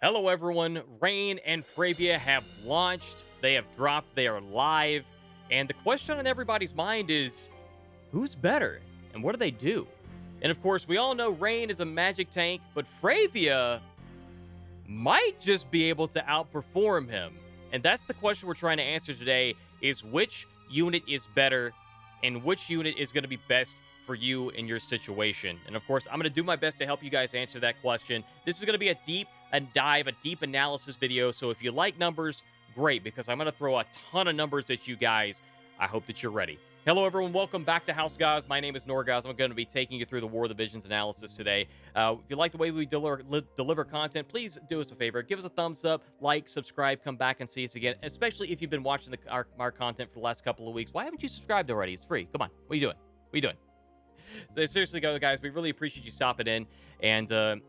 Hello, everyone. Rain and Fryevia have launched. They have dropped. They are live. And the question on everybody's mind is, who's better? And what do they do? And of course, we all know Rain is a magic tank, but Fryevia might just be able to outperform him. And that's the question we're trying to answer today, is which unit is better and which unit is going to be best for you in your situation. And of course, I'm going to do my best to help you guys answer that question. This is going to be a deep analysis video. So if you like numbers, great, because I'm going to throw a ton of numbers at you guys. I hope that you're ready. Hello, everyone. Welcome back to House Goz. My name is Norgoz. I'm going to be taking you through the War of the Visions analysis today. If you like the way we deliver content, please do us a favor. Give us a thumbs up, like, subscribe, come back and see us again, especially if you've been watching our content for the last couple of weeks. Why haven't you subscribed already? It's free. Come on. What are you doing? What are you doing? So seriously, guys, we really appreciate you stopping in, and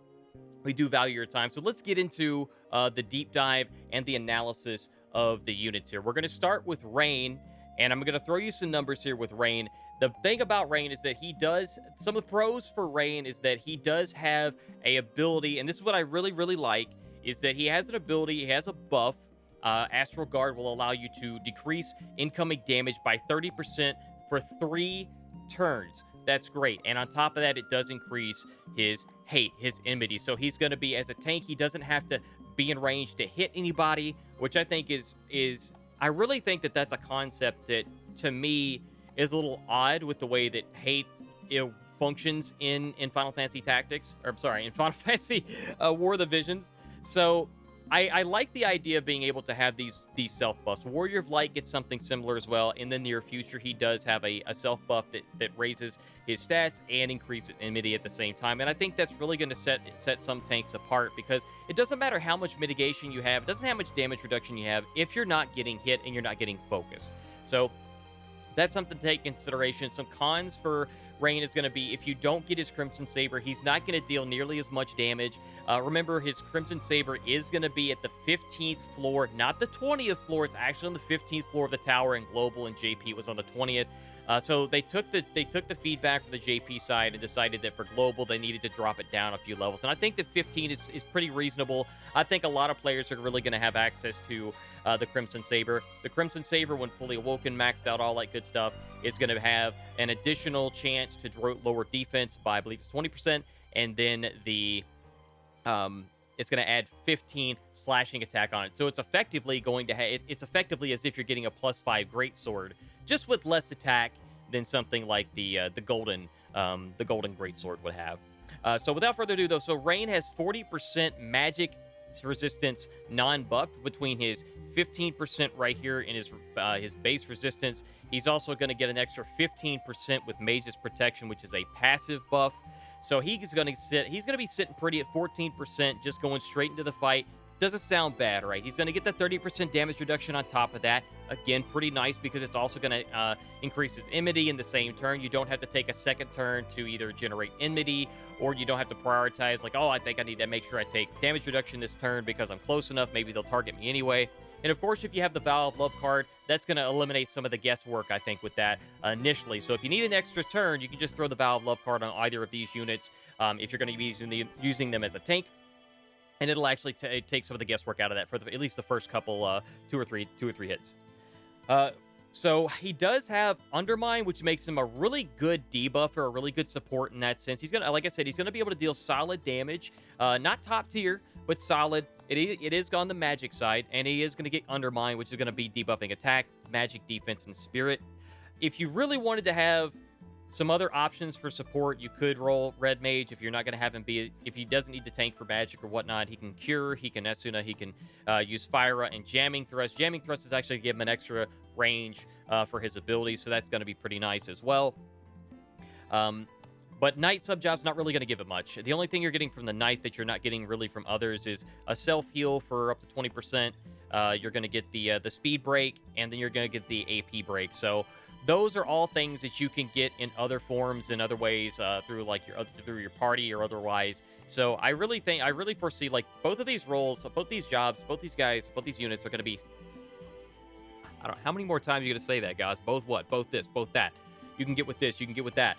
we do value your time. So let's get into the deep dive and the analysis of the units here. We're going to start with Rain, and I'm going to throw you some numbers here with Rain. The thing about Rain is that he does, some of the pros for Rain is that he does have a ability, and this is what I really, really like, is that he has an ability, he has a buff. Astral Guard will allow you to decrease incoming damage by 30% for 3 turns. That's great. And on top of that, it does increase his hate, his enmity. So he's going to be, as a tank, he doesn't have to be in range to hit anybody, which I think is I really think that that's a concept that, to me, is a little odd with the way that hate functions in Final Fantasy Tactics. Or, I'm sorry, in Final Fantasy War of the Visions. So I like the idea of being able to have these self buffs. Warrior of Light gets something similar as well. In the near future, he does have a self buff that raises his stats and increases enmity at the same time. And I think that's really going to set some tanks apart, because it doesn't matter how much mitigation you have, it doesn't have how much damage reduction you have, if you're not getting hit and you're not getting focused. So that's something to take into consideration. Some cons for Rain is going to be, if you don't get his Crimson Saber, he's not going to deal nearly as much damage. Remember, his Crimson Saber is going to be at the 15th floor, not the 20th floor. It's actually on the 15th floor of the tower, and Global and JP was on the 20th. So they took the feedback from the JP side and decided that for Global, they needed to drop it down a few levels. And I think that 15 is pretty reasonable. I think a lot of players are really going to have access to the Crimson Saber. The Crimson Saber, when fully awoken, maxed out, all that good stuff, is going to have an additional chance to lower defense by, I believe it's 20%, and then the it's going to add 15 slashing attack on it. So it's effectively going to have, it's effectively as if you're getting a +5 greatsword, just with less attack than something like the golden greatsword would have. So without further ado, though, so Rain has 40% magic resistance non-buffed between his 15% right here in his base resistance. He's also going to get an extra 15% with Mage's Protection, which is a passive buff. So he's going to be sitting pretty at 14%, just going straight into the fight. Doesn't sound bad, right? He's going to get the 30% damage reduction on top of that. Again, pretty nice, because it's also going to increase his enmity in the same turn. You don't have to take a second turn to either generate enmity, or you don't have to prioritize, like, oh, I think I need to make sure I take damage reduction this turn because I'm close enough. Maybe they'll target me anyway. And of course, if you have the Vow of Love card, that's going to eliminate some of the guesswork, I think, with that initially. So if you need an extra turn, you can just throw the Vow of Love card on either of these units if you're going to be using them as a tank. And it'll actually take some of the guesswork out of that for at least the first couple, two or three hits. So he does have Undermine, which makes him a really good debuffer, a really good support in that sense. He's gonna, like I said, he's gonna be able to deal solid damage, not top tier, but solid. It is on the magic side, and he is gonna get Undermine, which is gonna be debuffing attack, magic, defense, and spirit. If you really wanted to have some other options for support, you could roll Red Mage if you're not going to have him be, if he doesn't need to tank for magic or whatnot. He can Cure, he can Esuna, he can use Fyra and Jamming Thrust. Jamming Thrust is actually give him an extra range for his abilities, so that's going to be pretty nice as well. But Knight sub-job's not really going to give it much. The only thing you're getting from the Knight that you're not getting really from others is a self-heal for up to 20%. You're going to get the speed break, and then you're going to get the AP break. So those are all things that you can get in other forms, in other ways, through your party or otherwise. So I really foresee, like, both of these roles, both these jobs, both these guys, both these units are going to be, I don't know, how many more times are you going to say that, guys? Both what? Both this, both that. You can get with this, you can get with that.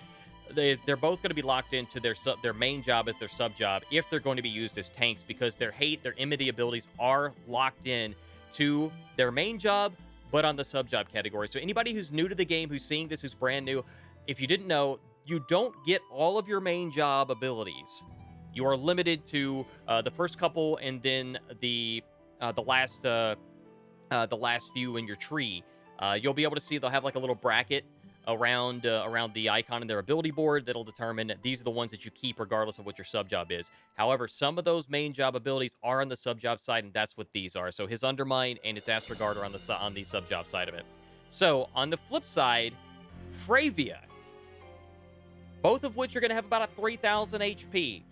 they're both going to be locked into their main job as their sub job if they're going to be used as tanks, because their enmity abilities are locked in to their main job, but on the sub job category. So anybody who's new to the game, who's seeing this, who's brand new, if you didn't know, you don't get all of your main job abilities. You are limited to the first couple, and then the last few in your tree. You'll be able to see they'll have like a little bracket around the icon in their ability board that'll determine these are the ones that you keep regardless of what your sub job is. However, some of those main job abilities are on the sub job side, and that's what these are. So his Undermine and his Astroguard are on the sub job side of it. So on the flip side, Fryevia, both of which are going to have about a 3,000 HP,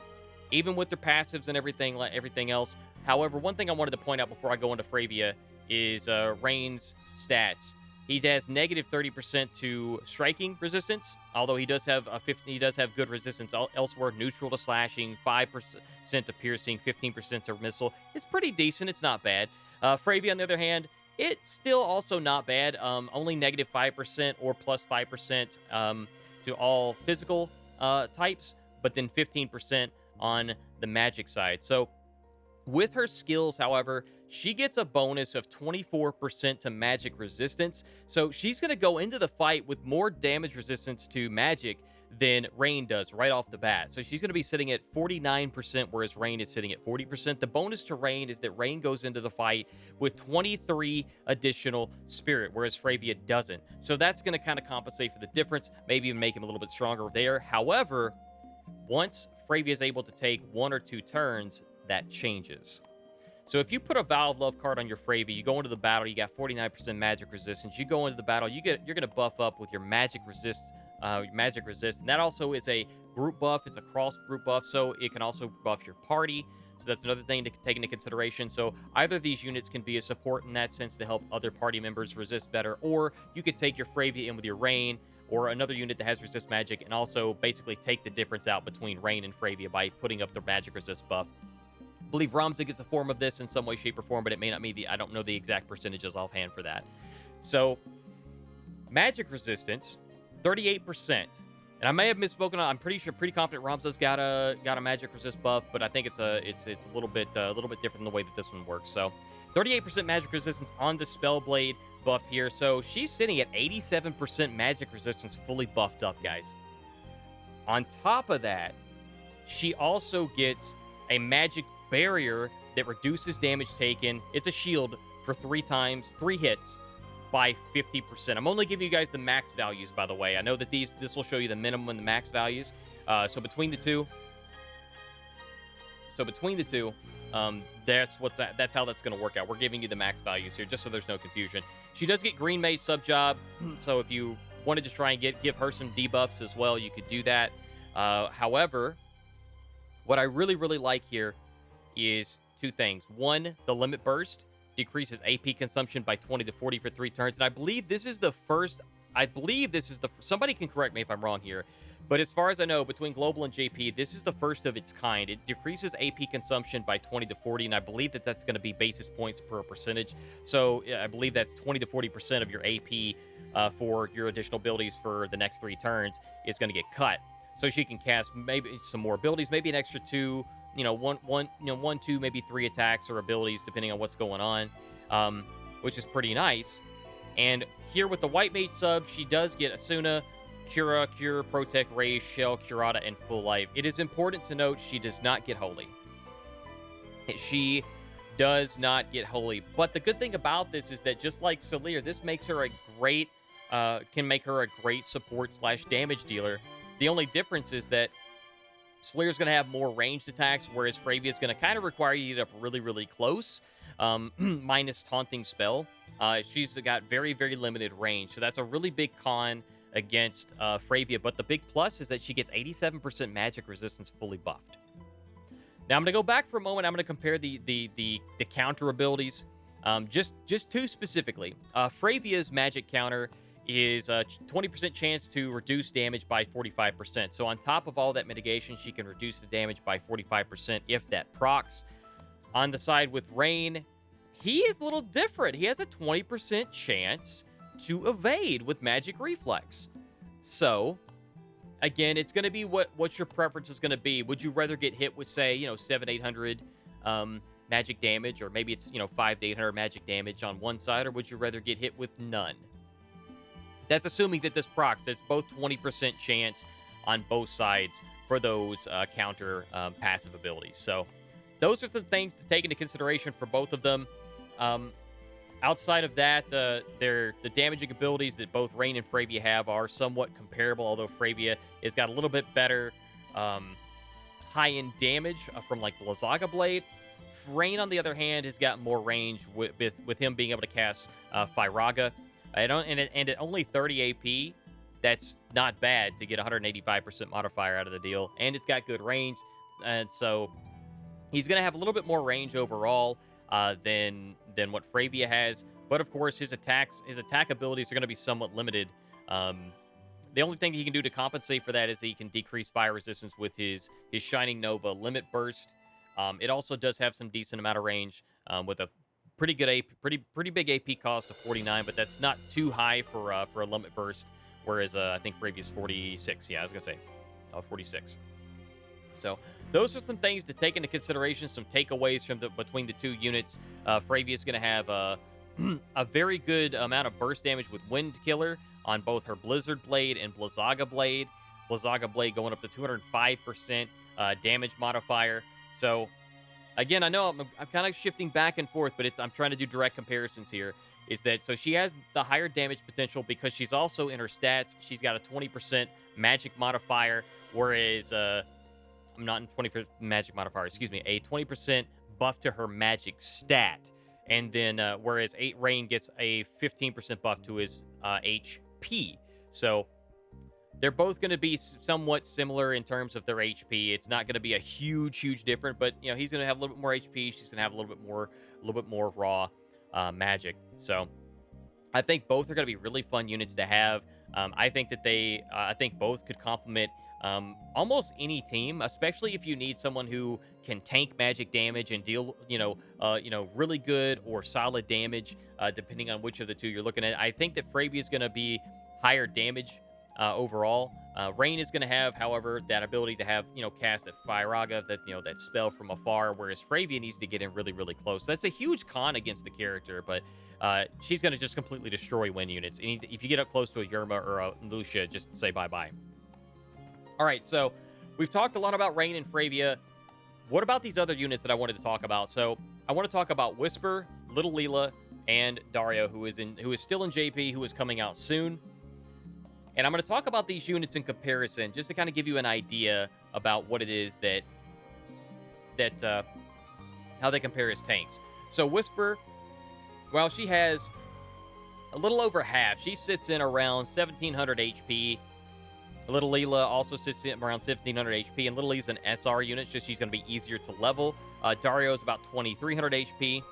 even with their passives and everything else. However, one thing I wanted to point out before I go into Fryevia is Rain's stats. He has negative 30% to striking resistance, although he does have good resistance elsewhere. Neutral to slashing, 5% to piercing, 15% to missile. It's pretty decent. It's not bad. Fryevia, on the other hand, it's still also not bad. Only negative 5% or plus 5% to all physical types, but then 15% on the magic side. So with her skills, however, she gets a bonus of 24% to magic resistance. So she's going to go into the fight with more damage resistance to magic than Rain does right off the bat. So she's going to be sitting at 49%, whereas Rain is sitting at 40%. The bonus to Rain is that Rain goes into the fight with 23 additional spirit, whereas Fryevia doesn't. So that's going to kind of compensate for the difference, maybe even make him a little bit stronger there. However, once Fryevia is able to take 1 or 2 turns, that changes. So if you put a Vow of Love card on your Fryevia, you go into the battle, you got 49% magic resistance. You go into the battle, you're going to buff up with your magic resist, and that also is a group buff. It's a cross group buff, so it can also buff your party. So that's another thing to take into consideration. So either of these units can be a support in that sense to help other party members resist better, or you could take your Fryevia in with your Rain or another unit that has resist magic, and also basically take the difference out between Rain and Fryevia by putting up the magic resist buff. I believe Ramza gets a form of this in some way, shape, or form, but it may not be I don't know the exact percentages offhand for that. So, magic resistance, 38%. And I may have misspoken. I'm pretty confident Ramza's got a magic resist buff, but I think it's a little bit different than the way that this one works. So, 38% magic resistance on the Spellblade buff here. So she's sitting at 87% magic resistance, fully buffed up, guys. On top of that, she also gets a magic barrier that reduces damage taken. It's a shield for 3 hits by 50%. I'm only giving you guys the max values, by the way. I know that this will show you the minimum and the max values. So between the two, that's how that's going to work out. We're giving you the max values here, just so there's no confusion. She does get Green Mage sub job, so if you wanted to try and give her some debuffs as well, you could do that. However, what I really like here is 2 things. One, the limit burst decreases AP consumption by 20 to 40 for 3 turns, and I believe this is the first. Somebody can correct me if I'm wrong here, but as far as I know, between Global and JP, this is the first of its kind. It decreases AP consumption by 20 to 40, and I believe that that's going to be basis points per percentage. So I believe that's 20 to 40% of your AP for your additional abilities for the next 3 turns is going to get cut. So she can cast maybe some more abilities, maybe an extra 2, one, 2, maybe 3 attacks or abilities depending on what's going on, which is pretty nice. And here with the White Mage sub, she does get Asuna, Cura, Cure, Protect, Raise, Shell, Curata, and Full Life. It is important to note she does not get Holy. She does not get Holy. But the good thing about this is that just like Salir, this makes her can make her a great support / damage dealer. The only difference is that Salir's going to have more ranged attacks, whereas Fryevia is going to kind of require you to get up really close, minus Taunting Spell. She's got very limited range, so that's a really big con against Fryevia. But the big plus is that she gets 87% magic resistance fully buffed. Now I'm going to go back for a moment. I'm going to compare the counter abilities, just 2 specifically. Freyvia's magic counter is a 20% chance to reduce damage by 45%. So on top of all that mitigation, she can reduce the damage by 45% if that procs. On the side with Rain, he is a little different. He has a 20% chance to evade with Magic Reflex. So Again, it's going to be what your preference is going to be. Would you rather get hit with, say, 700-800 magic damage, or maybe it's 500-800 magic damage on one side, or would you rather get hit with none? That's assuming that this procs. It's both 20% chance on both sides for those counter passive abilities. So those are the things to take into consideration for both of them. Outside of that, the damaging abilities that both Rain and Fryevia have are somewhat comparable, although Fryevia has got a little bit better high-end damage from like Blizzaga Blade. Rain, on the other hand, has got more range with him being able to cast Fryraga. And at only 30 AP, that's not bad to get 185% modifier out of the deal. And it's got good range. And so he's going to have a little bit more range overall than what Fryevia has. But of course, his attack abilities are going to be somewhat limited. The only thing he can do to compensate for that is he can decrease fire resistance with his Shining Nova Limit Burst. It also does have some decent amount of range with a pretty good pretty big AP cost of 49, but that's not too high for a Limit Burst. Whereas I think Freyvia's 46. Yeah, I was gonna say 46. So those are some things to take into consideration, some takeaways from between the two units. Freyvia's going to have a very good amount of burst damage with Wind Killer on both her Blizzard Blade and Blizzaga Blade. Blizzaga Blade going up to 205% damage modifier. So again, I know I'm kind of shifting back and forth, but I'm trying to do direct comparisons here. Is that so? She has the higher damage potential because she's also in her stats. She's got a 20% magic modifier, whereas I'm not in 20% magic modifier, excuse me, a 20% buff to her magic stat. And then, whereas Rain gets a 15% buff to his HP. So they're both going to be somewhat similar in terms of their HP. It's not going to be a huge difference, but he's going to have a little bit more HP. She's going to have a little bit more raw magic. So I think both are going to be really fun units to have. I think that I think both could complement almost any team, especially if you need someone who can tank magic damage and deal, really good or solid damage, depending on which of the two you're looking at. I think that Fryevia is going to be higher damage overall. Rain is going to have, however, that ability to have, cast that Fryraga, that spell from afar, whereas Fryevia needs to get in really close. That's a huge con against the character, but she's going to just completely destroy win units. And if you get up close to a Yerma or a Lucia, just say bye-bye. All right, so we've talked a lot about Rain and Fryevia. What about these other units that I wanted to talk about? So I want to talk about Whisper, Little Leela, and Dario, who is still in JP, who is coming out soon. And I'm going to talk about these units in comparison, just to kind of give you an idea about what it is that how they compare as tanks. So Whisper, well, she has a little over half. She sits in around 1,700 HP. Little Leela also sits in around 1,700 HP, and Little Leela's an SR unit, so she's going to be easier to level. Dario is about 2,300 HP.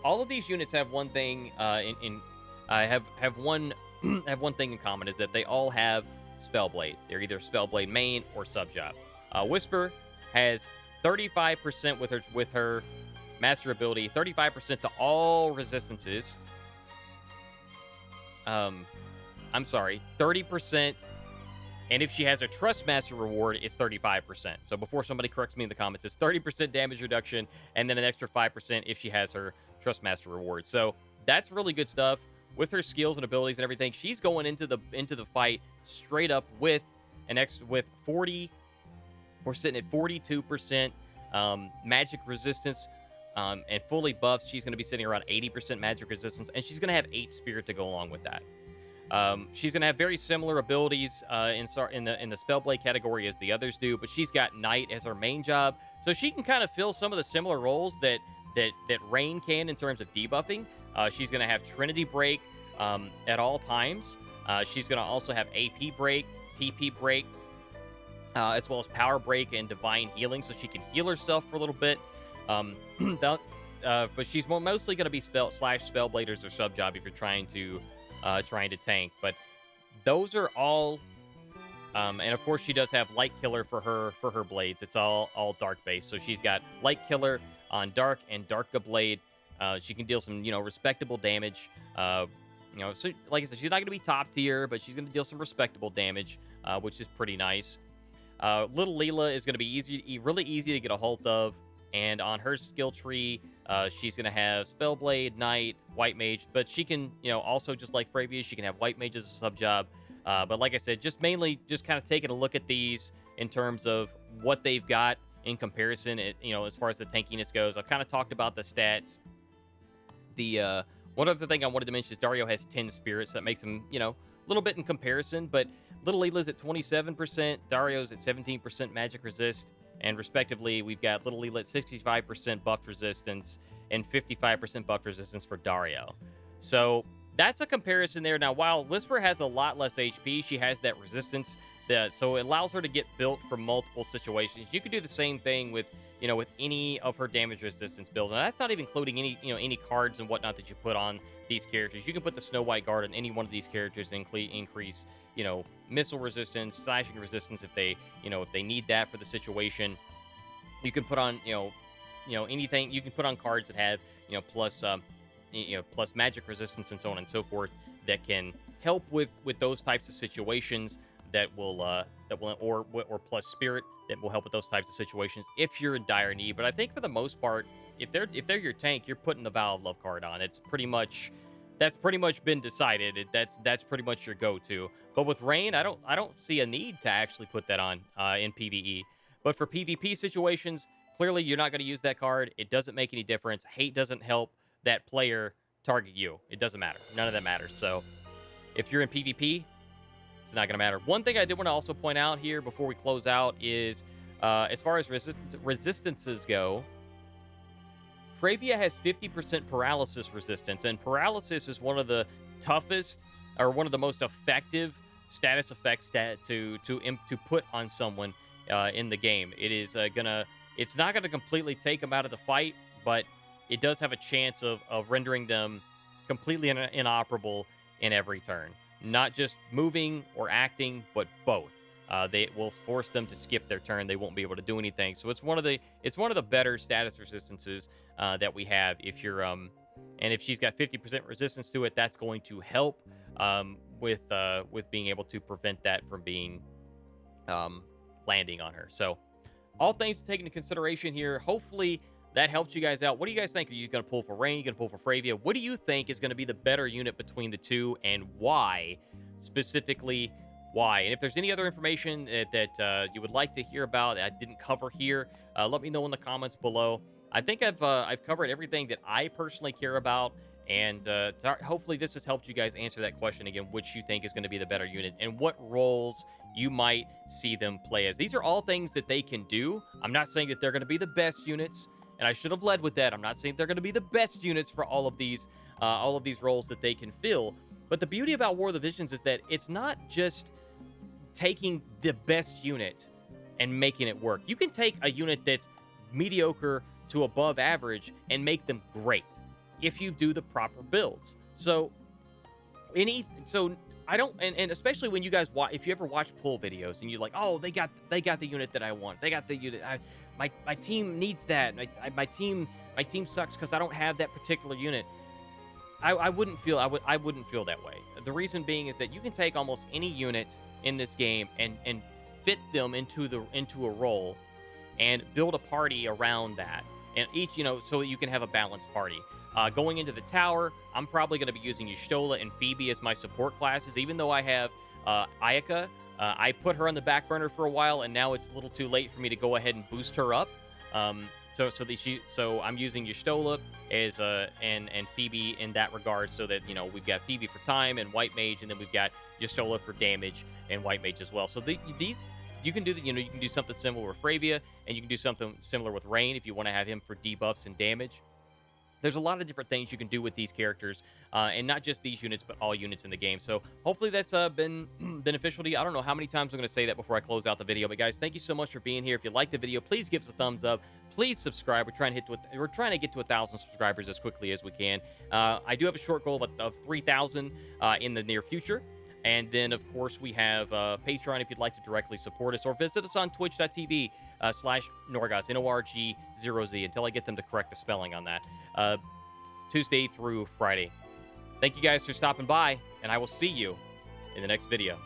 All of these units have one thing have one thing in common, is that they all have Spellblade. They're either Spellblade main or subjob. Whisper has 35% with her master ability, 35% to all resistances. I'm sorry, 30%. And if she has a Trust Master reward, it's 35%. So before somebody corrects me in the comments, it's 30% damage reduction, and then an extra 5% if she has her Trust Master reward. So that's really good stuff. With her skills and abilities and everything, she's going into the fight straight up with 40. We're sitting at 42% magic resistance. And fully buffed, she's going to be sitting around 80% magic resistance, and she's going to have 8 Spirit to go along with that. She's going to have very similar abilities in the Spellblade category as the others do, but she's got Night as her main job, so she can kind of fill some of the similar roles that Rain can in terms of debuffing. She's going to have Trinity Break at all times. She's going to also have AP Break, TP Break, as well as Power Break and Divine Healing, so she can heal herself for a little bit. But she's mostly going to be Spellbladers or subjob if you're trying to tank. But those are all, and of course she does have Light Killer for her blades. It's all dark based. So she's got Light Killer on Dark and Darka Blade. She can deal some respectable damage. So like I said, she's not going to be top tier, but she's going to deal some respectable damage which is pretty nice. Little Leela is going to be really easy to get a hold of, and on her skill tree, she's going to have Spellblade, Knight, White Mage, but she can, also just like Fryevia, she can have White Mage as a sub job. But like I said, just mainly just kind of taking a look at these in terms of what they've got in comparison, as far as the tankiness goes. I've kind of talked about the stats. The one other thing I wanted to mention is Dario has 10 spirits. That makes him, a little bit in comparison, but Little Leela's at 27%, Dario's at 17% magic resist, and respectively, we've got Little Leela at 65% buffed resistance and 55% buffed resistance for Dario. So that's a comparison there. Now, while Whisper has a lot less HP, she has that resistance, so it allows her to get built for multiple situations. You could do the same thing with, with any of her damage resistance builds, and that's not even including any cards and whatnot that you put on these characters. You can put the Snow White Guard on any one of these characters and increase, missile resistance, slashing resistance if they need that for the situation. You can put on, anything. You can put on cards that have, plus magic resistance and so on and so forth that can help with those types of situations. That will or plus spirit that will help with those types of situations if you're in dire need. But I think for the most part, if they're your tank, you're putting the Vow of Love card on. That's pretty much been decided. That's pretty much your go-to. But with Rain, I don't see a need to actually put that on in PvE. But for PvP situations, clearly you're not going to use that card. It doesn't make any difference. Hate doesn't help that player target you. It doesn't matter. None of that matters. So if you're in PvP, it's not going to matter. One thing I did want to also point out here before we close out is, as far as resistances go, Fryevia has 50% paralysis resistance, and paralysis is one of the toughest or one of the most effective status effects to put on someone in the game. It is it's not gonna completely take them out of the fight, but it does have a chance of rendering them completely inoperable in every turn. Not just moving or acting, but both. They will force them to skip their turn. They won't be able to do anything. So it's one of the better status resistances that we have. If you're and if she's got 50% resistance to it, that's going to help with being able to prevent that from being landing on her. So all things to take into consideration here. Hopefully that helps you guys out. What do you guys think? Are you going to pull for Rain? Are you going to pull for Fryevia? What do you think is going to be the better unit between the two, and why? Specifically, why? And if there's any other information that you would like to hear about I didn't cover here, let me know in the comments below. I think I've covered everything that I personally care about, and hopefully this has helped you guys answer that question again, which you think is going to be the better unit and what roles you might see them play as. These are all things that they can do. I'm not saying that they're going to be the best units, and I should have led with that. I'm not saying they're going to be the best units for all of these roles that they can fill. But the beauty about War of the Visions is that it's not just taking the best unit and making it work. You can take a unit that's mediocre to above average and make them great if you do the proper builds. So I don't, and especially when you guys watch, if you ever watch pull videos and you're like, oh, they got the unit that I want. They got the unit. My team needs that. My team sucks because I don't have that particular unit. I wouldn't feel that way. The reason being is that you can take almost any unit in this game and fit them into a role and build a party around that. And each, so that you can have a balanced party. Going into the tower, I'm probably going to be using Y'shtola and Phoebe as my support classes, even though I have Ayaka. I put her on the back burner for a while, and now it's a little too late for me to go ahead and boost her up. So I'm using Y'shtola as and Phoebe in that regard, so that we've got Phoebe for time and White Mage, and then we've got Y'shtola for damage and White Mage as well. So these you can do you can do something similar with Fryevia, and you can do something similar with Rain if you want to have him for debuffs and damage. There's a lot of different things you can do with these characters, and not just these units, but all units in the game. So hopefully that's been beneficial to you. I don't know how many times I'm going to say that before I close out the video, but guys, thank you so much for being here. If you liked the video, please give us a thumbs up. Please subscribe. We're trying to get to 1,000 subscribers as quickly as we can. I do have a short goal of 3,000 in the near future. And then, of course, we have Patreon if you'd like to directly support us, or visit us on twitch.tv /Norgoz, Norg0Z, until I get them to correct the spelling on that, Tuesday through Friday. Thank you guys for stopping by, and I will see you in the next video.